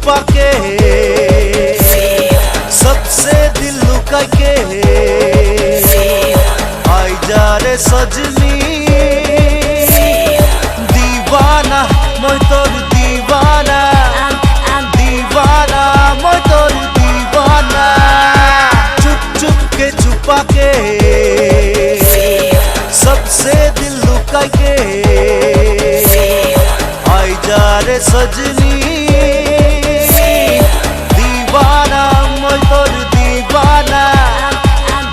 छुपा के सबसे दिल लुका के आई जा रे सजनी दीवाना मैं तोर दीवाना दीवाना मैं तोर दीवाना चुप चुप के छुपा के सबसे दिल लुका के आई जा रे सजनी दीवाना मैं तोर दीवाना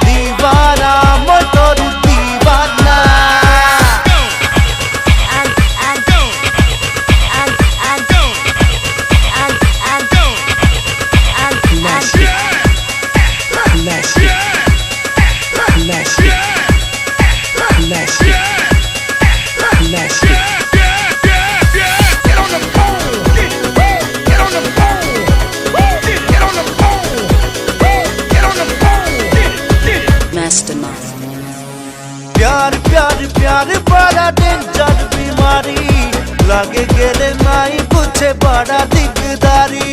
दीवाना मैं तोर दीवाना प्यार प्यार प्यार बड़ा डेंजर बीमारी लागे गेले नाई कुछ बड़ा दिकदारी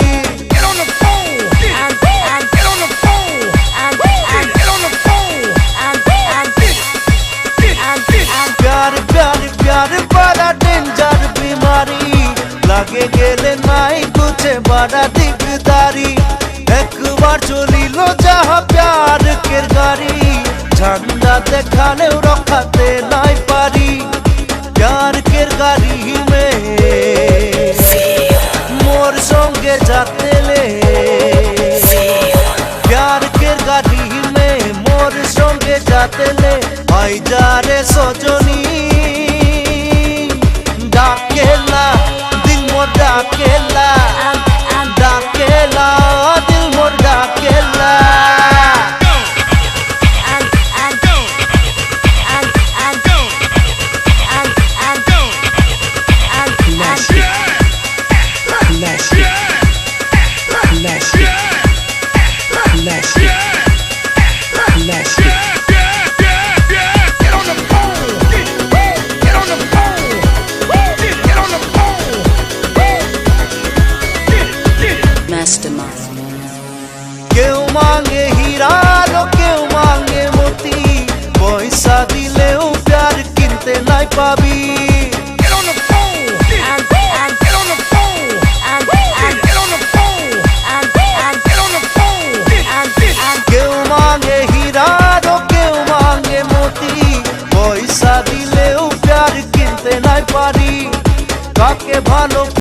प्यार प्यार प्यार बड़ा डेंजर बीमारी लागे गेले नाई कुछ बड़ा